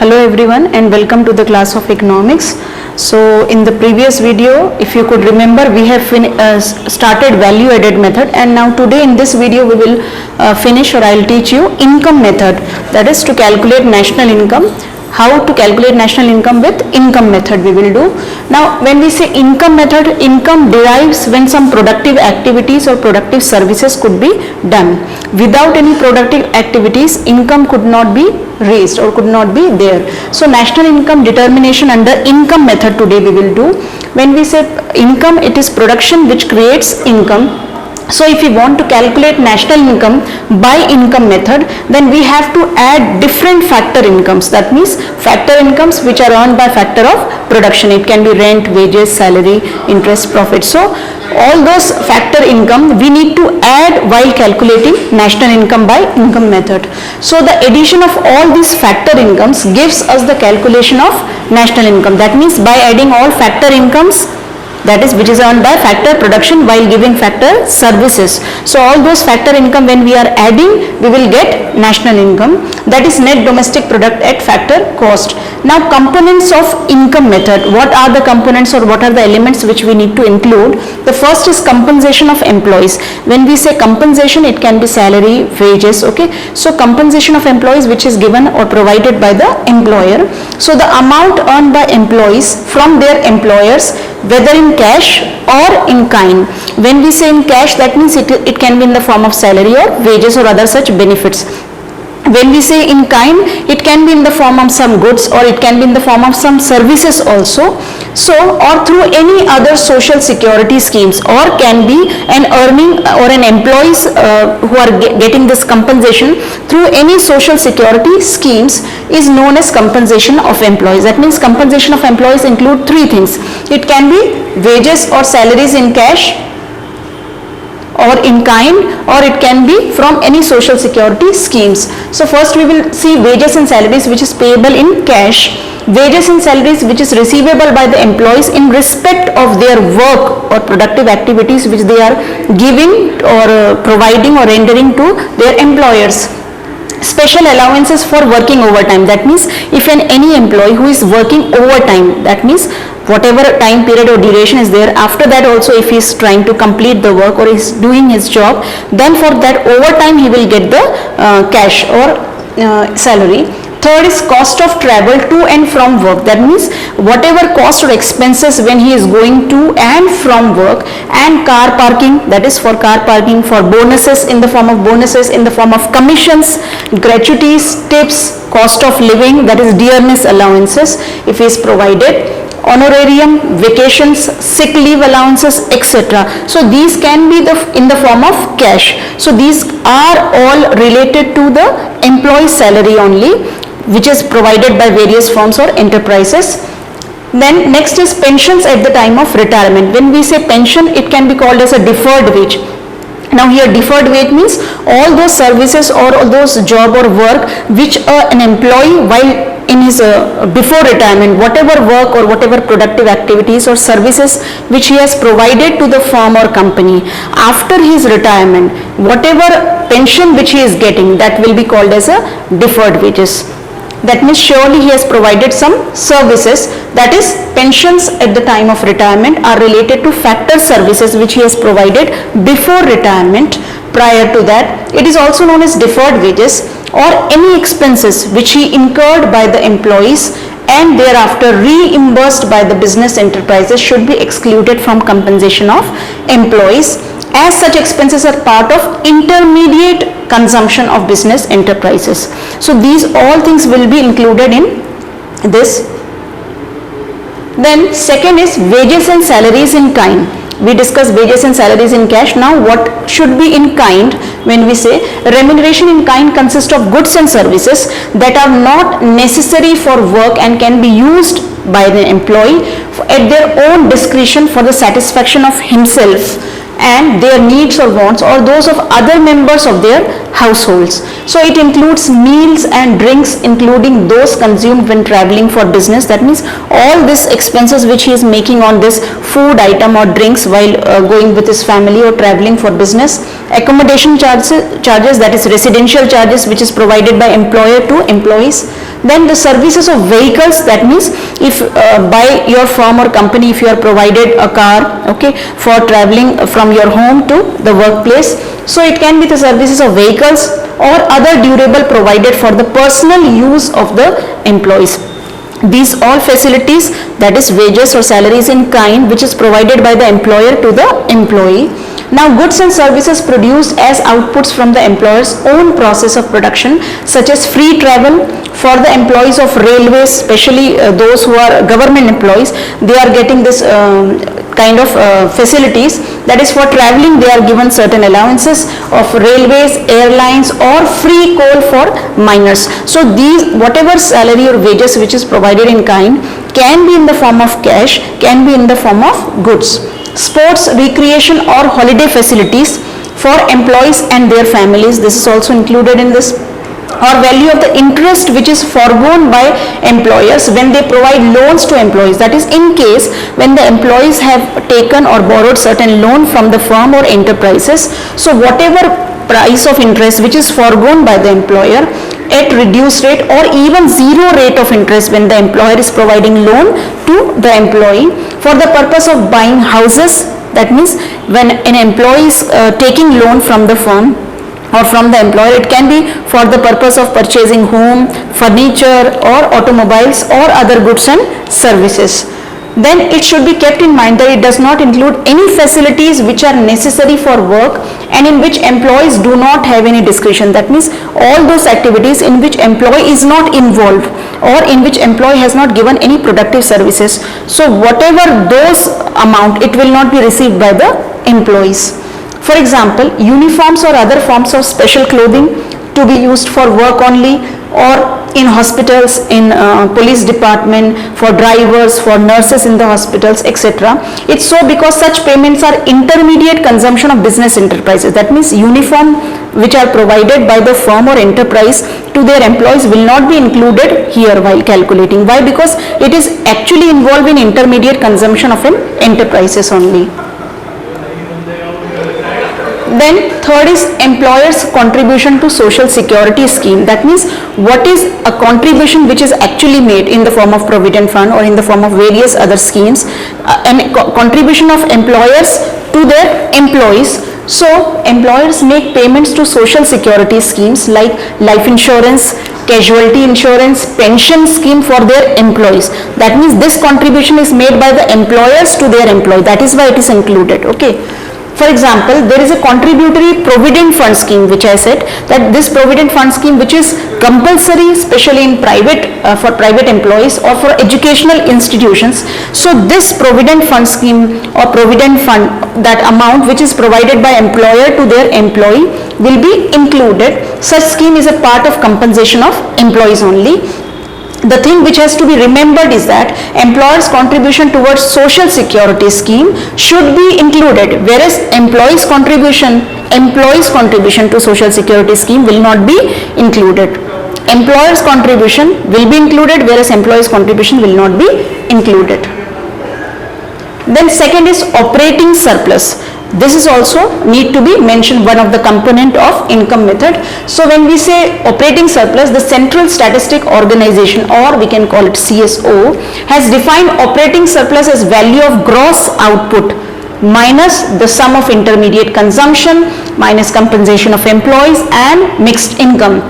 Hello everyone and welcome to the class of economics. So in the previous video, if you could remember, we have started value added method, and now today in this video we will finish, or I will teach you income method, that is to calculate national income. How to calculate national income with income method we will do. Now when we say income method, income derives when some productive activities or productive services could be done. Without any productive activities, income could not be raised or could not be there. So national income determination under income method today we will do. When we say income, it is production which creates income. So if we want to calculate national income by income method, then we have to add different factor incomes. That means factor incomes which are earned by factor of production. It can be rent, wages, salary, interest, profit. So all those factor income we need to add while calculating national income by income method. So the addition of all these factor incomes gives us the calculation of national income. That means by adding all factor incomes, that is which is earned by factor production while giving factor services. So all those factor income when we are adding, we will get national income, that is net domestic product at factor cost. Now components of income method, what are the components or what are the elements which we need to include? The first is compensation of employees. When we say compensation, it can be salary, wages, okay. So compensation of employees which is given or provided by the employer. So the amount earned by employees from their employers, whether in cash or in kind. When we say in cash, that means it can be in the form of salary or wages or other such benefits. When we say in kind, it can be in the form of some goods or it can be in the form of some services also. So, or through any other social security schemes, or can be an earning or an employees who are getting this compensation through any social security schemes is known as compensation of employees. That means compensation of employees include three things. It can be wages or salaries in cash or in kind, or it can be from any social security schemes. So first we will see wages and salaries which is payable in cash, wages and salaries which is receivable by the employees in respect of their work or productive activities which they are giving or providing or rendering to their employers. Special allowances for working overtime, that means if any employee who is working overtime, that means whatever time period or duration is there, after that also if he is trying to complete the work or is doing his job, then for that overtime he will get the cash or salary. Third is cost of travel to and from work. That means whatever cost or expenses when he is going to and from work, and car parking, that is for car parking, for bonuses in the form of bonuses, in the form of commissions, gratuities, tips, cost of living, that is dearness allowances if he is provided, honorarium, vacations, sick leave allowances, etc. So these can be in the form of cash. So these are all related to the employee salary only, which is provided by various firms or enterprises. Then next is pensions at the time of retirement. When we say pension, it can be called as a deferred wage. Now here deferred wage means all those services or all those job or work which an employee while in his before retirement, whatever work or whatever productive activities or services which he has provided to the firm or company, after his retirement, whatever pension which he is getting, that will be called as a deferred wages. That means surely he has provided some services, that is pensions at the time of retirement are related to factor services which he has provided before retirement. Prior to that, it is also known as deferred wages, or any expenses which he incurred by the employees and thereafter reimbursed by the business enterprises should be excluded from compensation of employees, as such expenses are part of intermediate consumption of business enterprises. So these all things will be included in this. Then second is wages and salaries in kind. We discussed wages and salaries in cash. Now what should be in kind? When we say remuneration in kind consists of goods and services that are not necessary for work and can be used by the employee at their own discretion for the satisfaction of himself and their needs or wants or those of other members of their households. So it includes meals and drinks, including those consumed when traveling for business. That means all these expenses which he is making on this food item or drinks while going with his family or traveling for business. Accommodation charges, that is residential charges which is provided by employer to employees. Then the services of vehicles, that means if by your firm or company, if you are provided a car, okay, for traveling from your home to the workplace, so it can be the services of vehicles or other durable provided for the personal use of the employees. These all facilities, that is wages or salaries in kind, which is provided by the employer to the employee. Now goods and services produced as outputs from the employer's own process of production, such as free travel for the employees of railways, especially those who are government employees, they are getting this kind of facilities, that is for traveling they are given certain allowances of railways, airlines, or free coal for miners. So these, whatever salary or wages which is provided in kind, can be in the form of cash, can be in the form of goods. Sports, recreation or holiday facilities for employees and their families, this is also included in this. Or value of the interest which is foregone by employers when they provide loans to employees, that is in case when the employees have taken or borrowed certain loan from the firm or enterprises, so whatever price of interest which is foregone by the employer at reduced rate or even zero rate of interest when the employer is providing loan to the employee for the purpose of buying houses, that means when an employee is taking loan from the firm or from the employer, it can be for the purpose of purchasing home, furniture or automobiles or other goods and services. Then it should be kept in mind that it does not include any facilities which are necessary for work and in which employees do not have any discretion. That means all those activities in which employee is not involved or in which employee has not given any productive services. So whatever those amount, it will not be received by the employees. For example, uniforms or other forms of special clothing to be used for work only, or in hospitals, in police department, for drivers, for nurses in the hospitals, etc. It's so because such payments are intermediate consumption of business enterprises. That means uniform which are provided by the firm or enterprise to their employees will not be included here while calculating. Why? Because it is actually involved in intermediate consumption of an enterprises only. Then third is employer's contribution to social security scheme. That means what is a contribution which is actually made in the form of provident fund or in the form of various other schemes, and contribution of employers to their employees. So employers make payments to social security schemes like life insurance, casualty insurance, pension scheme for their employees. That means this contribution is made by the employers to their employee. That is why it is included. Okay. For example, there is a contributory provident fund scheme, which I said that this provident fund scheme which is compulsory, especially in private for private employees or for educational institutions. So this provident fund scheme or provident fund, that amount which is provided by employer to their employee will be included. Such scheme is a part of compensation of employees only. The thing which has to be remembered is that employer's contribution towards social security scheme should be included, whereas employees contribution to social security scheme will not be included. Employer's contribution will be included, whereas employees contribution will not be included. Then second is operating surplus. This is also need to be mentioned, one of the component of income method. So when we say operating surplus, the Central Statistic Organization, or we can call it CSO, has defined operating surplus as value of gross output minus the sum of intermediate consumption minus compensation of employees and mixed income,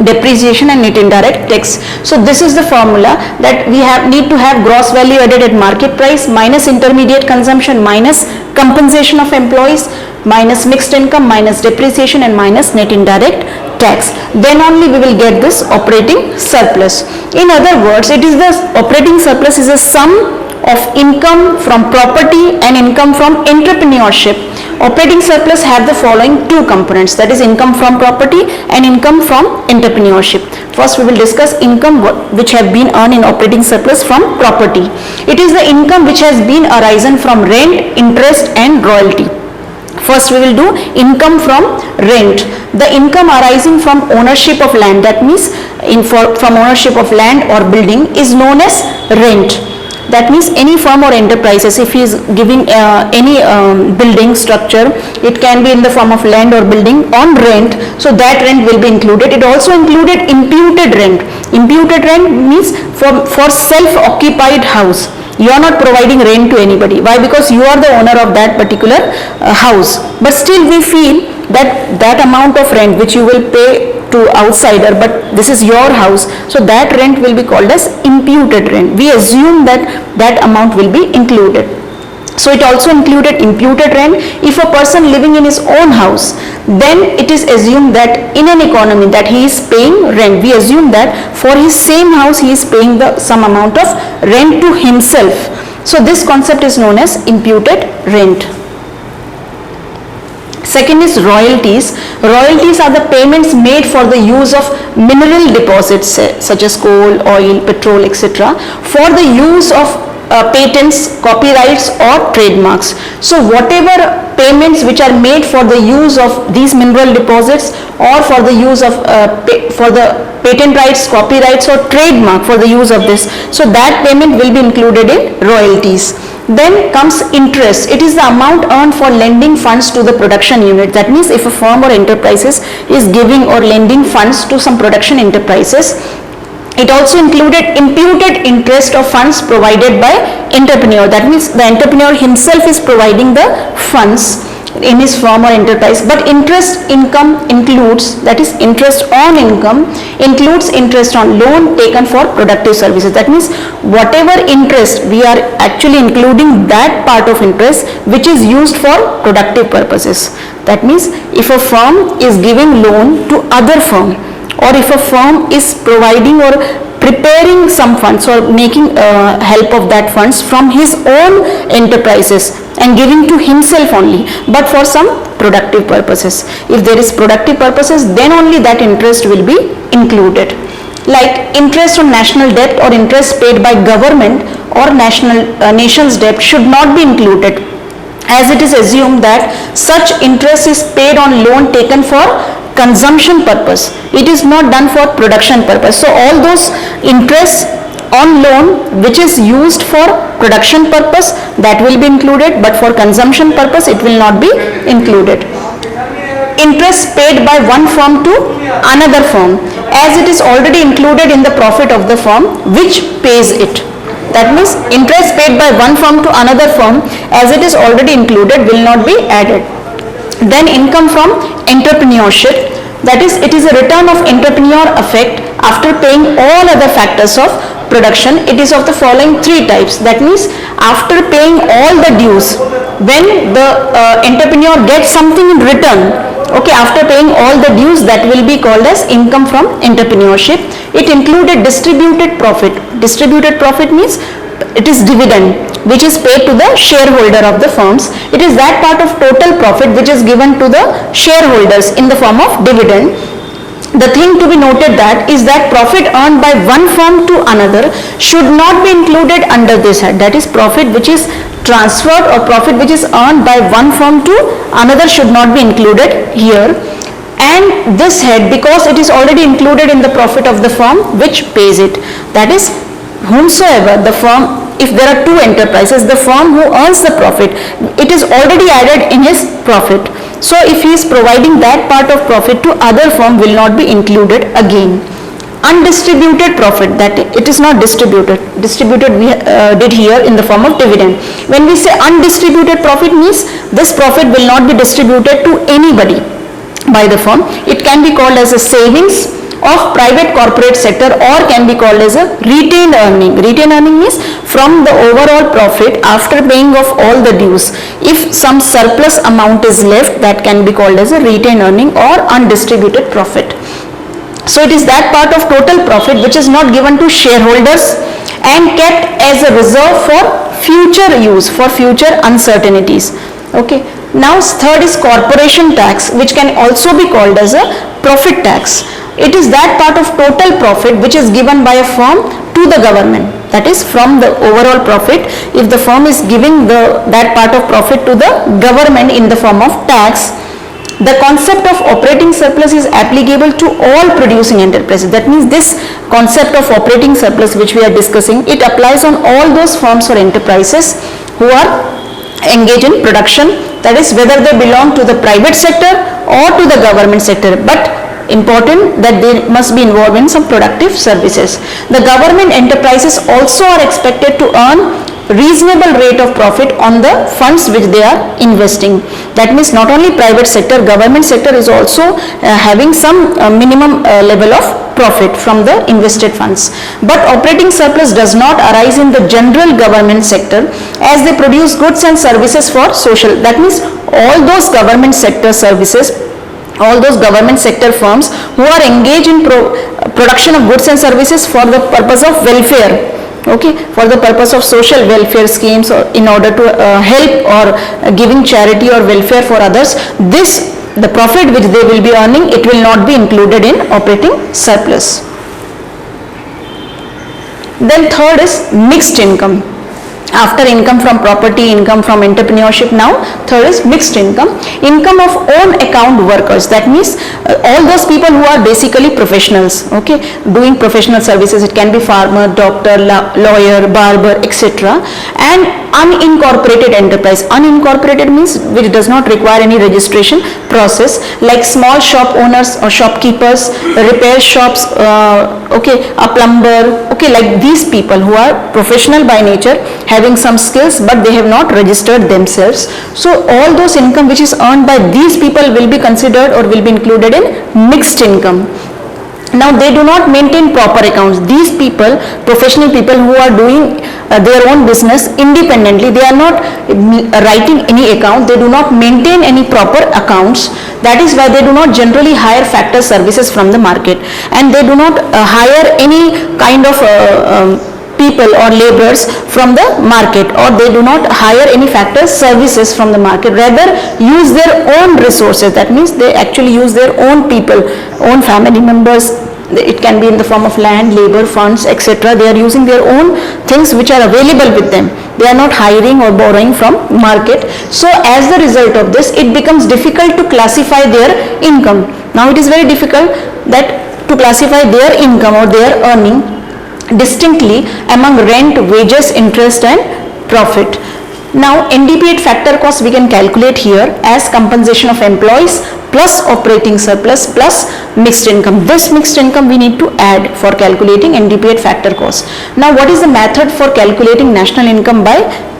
depreciation and net indirect tax. So this is the formula that we need to have gross value added at market price minus intermediate consumption minus compensation of employees minus mixed income minus depreciation and minus net indirect tax. Then only we will get this operating surplus. In other words, it is the operating surplus is a sum of income from property and income from entrepreneurship. Operating surplus have the following two components, that is income from property and income from entrepreneurship. First we will discuss income which have been earned in operating surplus from property. It is the income which has been arisen from rent, interest and royalty. First we will do income from rent. The income arising from ownership of land, that means from ownership of land or building, is known as rent. That means any firm or enterprises, if he is giving any building structure, it can be in the form of land or building on rent, so that rent will be included. It also included imputed rent. Imputed rent means for self-occupied house. You are not providing rent to anybody. Why? Because you are the owner of that particular house. But still we feel that that amount of rent which you will pay to outsider, but this is your house, so that rent will be called as imputed rent. We assume that that amount will be included. So it also included imputed rent. If a person living in his own house, then it is assumed that in an economy that he is paying rent. We assume that for his same house he is paying some amount of rent to himself. So this concept is known as imputed rent. Second is royalties. Royalties are the payments made for the use of mineral deposits such as coal, oil, petrol, etc. for the use of patents, copyrights or trademarks. So whatever payments which are made for the use of these mineral deposits or for the use of for the patent rights, copyrights or trademark for the use of this, so that payment will be included in royalties. Then comes interest. It is the amount earned for lending funds to the production unit. That means if a firm or enterprises is giving or lending funds to some production enterprises, it also included imputed interest of funds provided by entrepreneur. That means the entrepreneur himself is providing the funds in his firm or enterprise, but interest income includes, that is interest on income includes interest on loan taken for productive services. That means whatever interest, we are actually including that part of interest which is used for productive purposes. That means if a firm is giving loan to other firm, or if a firm is providing or preparing some funds or making help of that funds from his own enterprises and giving to himself only, but for some productive purposes. If there is productive purposes, then only that interest will be included. Like interest on national debt or interest paid by government or nation's debt should not be included, as it is assumed that such interest is paid on loan taken for consumption purpose. It is not done for production purpose. So all those interest on loan which is used for production purpose, that will be included, but for consumption purpose it will not be included. Interest paid by one firm to another firm, as it is already included in the profit of the firm which pays it. That means interest paid by one firm to another firm, as it is already included, will not be added. Then income from entrepreneurship, that is, it is a return of entrepreneur effect after paying all other factors of production. It is of the following three types. That means after paying all the dues, when the entrepreneur gets something in return, okay, after paying all the dues, that will be called as income from entrepreneurship. It included distributed profit. Distributed profit means it is dividend which is paid to the shareholder of the firms. It is that part of total profit which is given to the shareholders in the form of dividend. The thing to be noted that is that profit earned by one firm to another should not be included under this head. That is, profit which is transferred or profit which is earned by one firm to another should not be included here. And this head, because it is already included in the profit of the firm which pays it. That is, whomsoever the firm, if there are two enterprises, the firm who earns the profit, it is already added in his profit. So if he is providing that part of profit to other firm, will not be included again. Undistributed profit, that it is not distributed. Distributed we did here in the form of dividend. When we say undistributed profit, means this profit will not be distributed to anybody by the firm. It can be called as a savings of private corporate sector or can be called as a retained earning. Retained earning means from the overall profit after paying off all the dues, if some surplus amount is left, that can be called as a retained earning or undistributed profit. So it is that part of total profit which is not given to shareholders and kept as a reserve for future use, for future uncertainties. Okay. Now third is corporation tax, which can also be called as a profit tax. It is that part of total profit which is given by a firm to the government. That is, from the overall profit, if the firm is giving that part of profit to the government in the form of tax, The concept of operating surplus is applicable to all producing enterprises. That means this concept of operating surplus which we are discussing, it applies on all those firms or enterprises who are engaged in production, that is whether they belong to the private sector or to the government sector, but important that they must be involved in some productive services. The government enterprises also are expected to earn reasonable rate of profit on the funds which they are investing. That means not only private sector, government sector is also having some minimum level of profit from the invested funds. But operating surplus does not arise in the general government sector, as they produce goods and services for social. That means all those government sector services, all those government sector firms who are engaged in production of goods and services for the purpose of welfare, okay, for the purpose of social welfare schemes, or in order to help or giving charity or welfare for others, the profit which they will be earning, it will not be included in operating surplus. Then third is mixed income. After income from property, income from entrepreneurship, now third is mixed income. Income of own account workers, that means all those people who are basically professionals, okay, doing professional services. It can be farmer, doctor, lawyer, barber, etc. And unincorporated enterprise. Unincorporated means which does not require any registration process, like small shop owners or shopkeepers, repair shops, okay, a plumber, okay, like these people who are professional by nature, having some skills but they have not registered themselves. So all those income which is earned by these people will be considered or will be included in mixed income. Now they do not maintain proper accounts. These people, professional people who are doing their own business independently, they are not writing any account, they do not maintain any proper accounts. That is why they do not generally hire factor services from the market, and they do not hire any kind of people or laborers from the market, or they do not hire any factor services from the market, rather use their own resources. That means they actually use their own people, own family members. It can be in the form of land, labor, funds, etc. They are using their own things which are available with them. They are not hiring or borrowing from market. So as the result of this, it becomes difficult to classify their income. Now it is very difficult that to classify their income or their earning distinctly among rent, wages, interest and profit. Now NDP at factor cost we can calculate here as compensation of employees plus operating surplus plus mixed income. This mixed income we need to add for calculating NDP at factor cost. Now what is the method for calculating national income by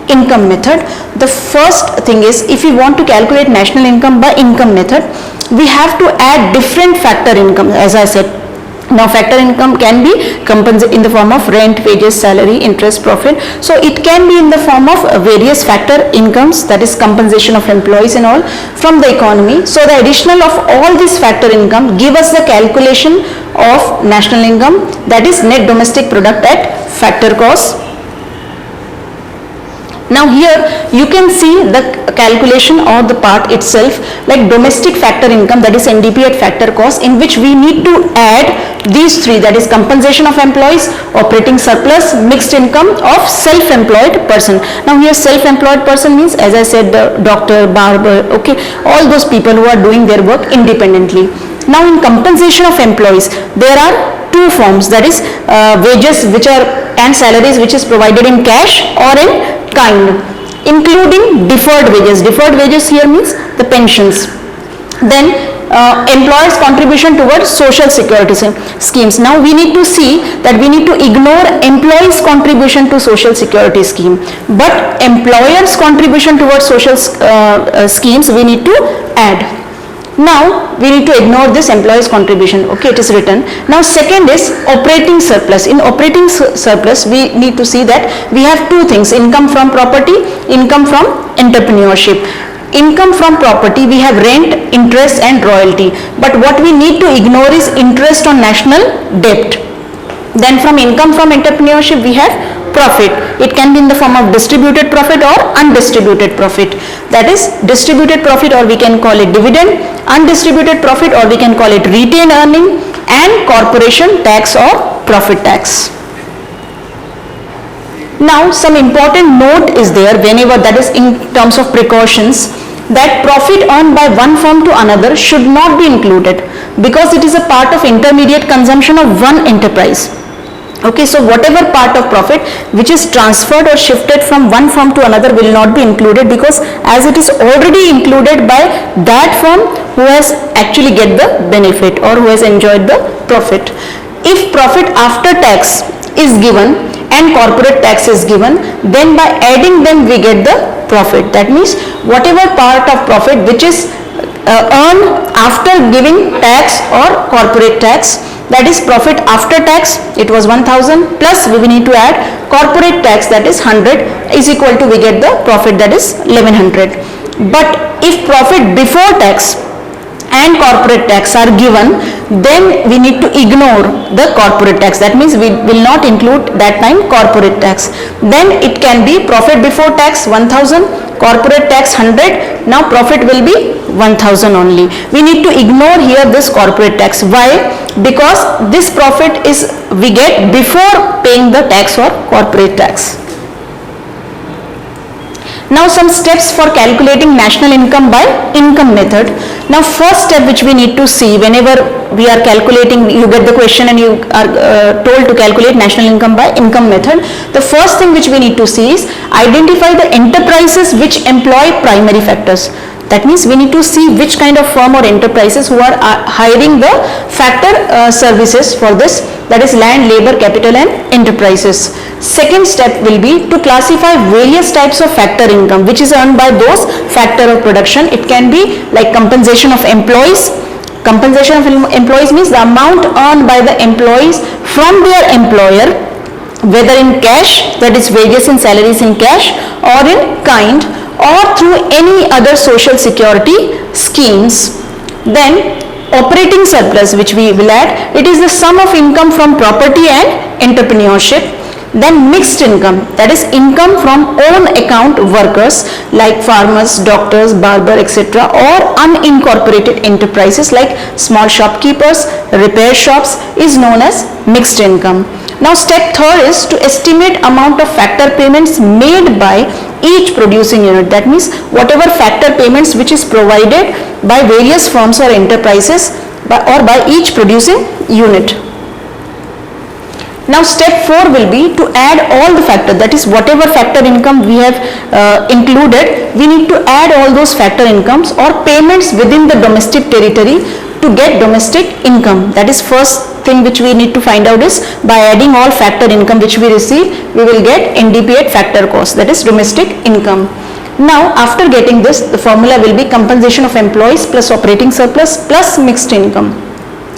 income method? The first thing is, if we want to calculate national income by income method, we have to add different factor income, as I said. Now factor income can be in the form of rent, wages, salary, interest, profit. So it can be in the form of various factor incomes, that is compensation of employees and all from the economy. So the additional of all these factor income give us the calculation of national income, that is net domestic product at factor cost. Now here you can see the calculation or the part itself, like domestic factor income, that is NDP at factor cost, in which we need to add these three, that is compensation of employees, operating surplus, mixed income of self-employed person. Now here self-employed person means, as I said, the doctor, barber, okay, all those people who are doing their work independently. Now in compensation of employees, there are two forms, that is wages which are and salaries which is provided in cash or in kind, including deferred wages. Deferred wages here means the pensions. Then employers' contribution towards social security schemes. Now we need to see that we need to ignore employees' contribution to social security scheme, but employers' contribution towards social schemes we need to add. Now we need to ignore this employees contribution, okay, it is written. Now second is operating surplus. In operating surplus we need to see that we have two things, income from property, income from entrepreneurship. Income from property we have rent, interest and royalty, but what we need to ignore is interest on national debt. Then from income from entrepreneurship we have profit. It can be in the form of distributed profit or undistributed profit. That is distributed profit, or we can call it dividend, undistributed profit, or we can call it retained earning, and corporation tax or profit tax. Now some important note is there whenever, that is in terms of precautions, that profit earned by one firm to another should not be included because it is a part of intermediate consumption of one enterprise. Okay, so whatever part of profit which is transferred or shifted from one firm to another will not be included, because as it is already included by that firm who has actually get the benefit or who has enjoyed the profit. If profit after tax is given and corporate tax is given, then by adding them we get the profit. That means whatever part of profit which is earned after giving tax or corporate tax, that is profit after tax, it was 1000 plus we need to add corporate tax, that is 100, is equal to we get the profit, that is 1100. But if profit before tax and corporate tax are given, then we need to ignore the corporate tax. That means we will not include that time corporate tax. Then it can be profit before tax 1000, corporate tax 100, now profit will be 1000 only. We need to ignore here this corporate tax. Why? Because this profit is we get before paying the tax or corporate tax. Now some steps for calculating national income by income method. Now first step which we need to see whenever we are calculating, you get the question and you are told to calculate national income by income method. The first thing which we need to see is identify the enterprises which employ primary factors. That means we need to see which kind of firm or enterprises who are hiring the factor services for this, that is land, labor, capital and enterprises. Second step will be to classify various types of factor income which is earned by those factor of production. It can be like compensation of employees. Compensation of employees means the amount earned by the employees from their employer, whether in cash, that is wages and salaries in cash, or in kind, or through any other social security schemes. Then operating surplus, which we will add, it is the sum of income from property and entrepreneurship. Then mixed income, that is income from own account workers like farmers, doctors, barber, etc., or unincorporated enterprises like small shopkeepers, repair shops, is known as mixed income. Now step third is to estimate amount of factor payments made by each producing unit. That means whatever factor payments which is provided by various firms or enterprises or by each producing unit. Now step 4 will be to add all the factor, that is whatever factor income we have included, we need to add all those factor incomes or payments within the domestic territory to get domestic income. That is first thing which we need to find out is by adding all factor income which we receive, we will get NDP at factor cost, that is domestic income. Now after getting this, the formula will be compensation of employees plus operating surplus plus mixed income.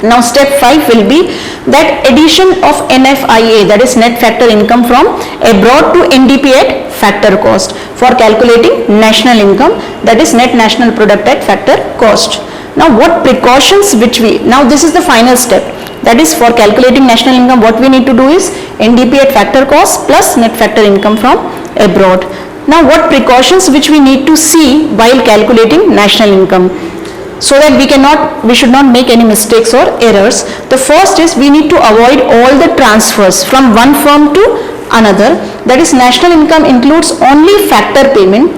Now step 5 will be that addition of NFIA, that is net factor income from abroad to NDP at factor cost for calculating national income, that is net national product at factor cost. Now what precautions which we, now this is the final step, that is for calculating national income, what we need to do is NDP at factor cost plus net factor income from abroad. Now what precautions which we need to see while calculating national income, so that we should not make any mistakes or errors. The first is we need to avoid all the transfers from one firm to another. That is national income includes only factor payment,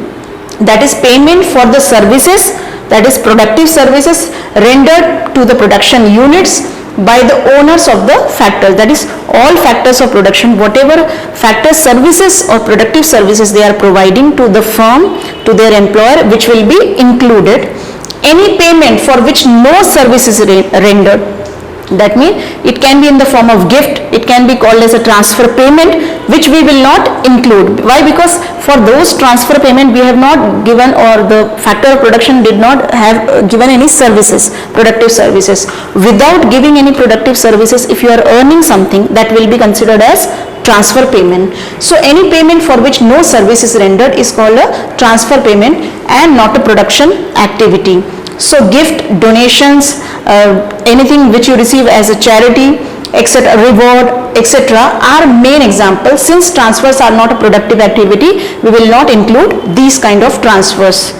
that is payment for the services, that is productive services rendered to the production units by the owners of the factor, that is all factors of production, whatever factor services or productive services they are providing to the firm, to their employer, which will be included. Any payment for which no service is rendered, that means it can be in the form of gift, it can be called as a transfer payment, which we will not include. Why? Because for those transfer payment we have not given, or the factor of production did not have given any services, productive services. Without giving any productive services, if you are earning something, that will be considered as transfer payment. So any payment for which no service is rendered is called a transfer payment and not a production activity. So gift, donations, anything which you receive as a charity, etc., reward, etc., are main examples. Since transfers are not a productive activity, we will not include these kind of transfers.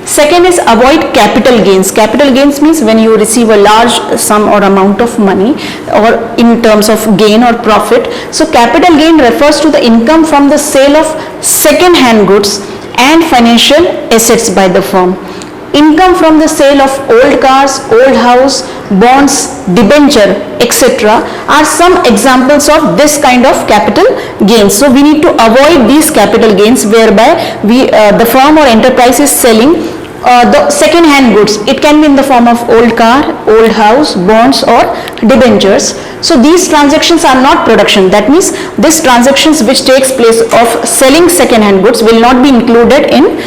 Second is avoid capital gains. Capital gains means when you receive a large sum or amount of money, or in terms of gain or profit. So capital gain refers to the income from the sale of second hand goods and financial assets by the firm. Income from the sale of old cars, old house, bonds, debenture, etc. are some examples of this kind of capital gains. So we need to avoid these capital gains whereby the firm or enterprise is selling the second hand goods. It can be in the form of old car, old house, bonds or debentures. So these transactions are not production. That means these transactions which takes place of selling second hand goods will not be included in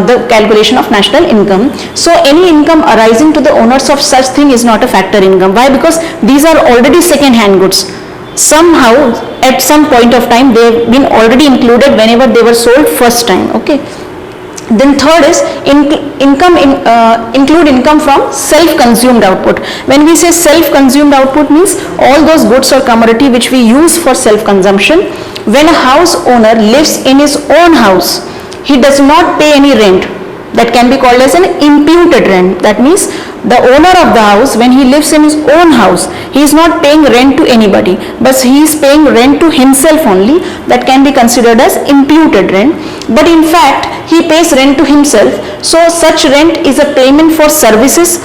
the calculation of national income. So any income arising to the owners of such thing is not a factor income. Why? Because these are already second hand goods. Somehow at some point of time they have been already included whenever they were sold first time. Okay. Then third is include income from self-consumed output. When we say self-consumed output means all those goods or commodity which we use for self-consumption. When a house owner lives in his own house, he does not pay any rent. That can be called as an imputed rent. That means the owner of the house, when he lives in his own house, he is not paying rent to anybody, but he is paying rent to himself only. That can be considered as imputed rent. But in fact, he pays rent to himself. So such rent is a payment for services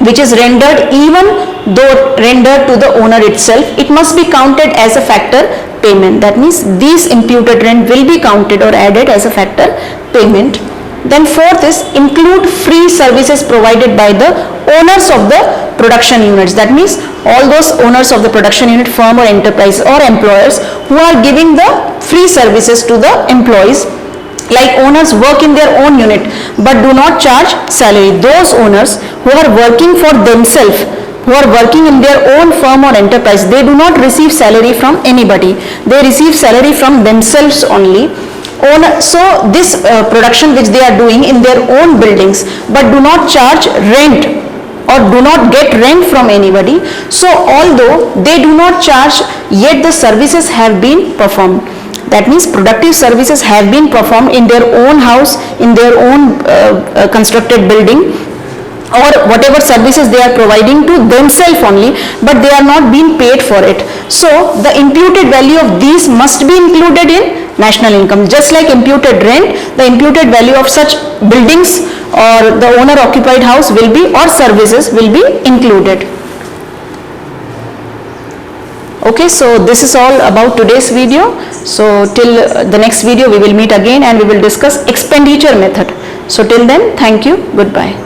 which is rendered even though rendered to the owner itself. It must be counted as a factor payment. That means these imputed rent will be counted or added as a factor payment. Then fourth is include free services provided by the owners of the production units. That means all those owners of the production unit, firm or enterprise or employers who are giving the free services to the employees. Like owners work in their own unit but do not charge salary. Those owners who are working for themselves, who are working in their own firm or enterprise, they do not receive salary from anybody. They receive salary from themselves only. So this production which they are doing in their own buildings but do not charge rent or do not get rent from anybody. So although they do not charge, yet the services have been performed. That means productive services have been performed in their own house, in their own constructed building, or whatever services they are providing to themselves only, but they are not being paid for it. So the imputed value of these must be included in national income. Just like imputed rent, the imputed value of such buildings or the owner occupied house will be, or services will be included. Okay, so this is all about today's video. So till the next video we will meet again and we will discuss expenditure method. So till then, thank you, goodbye.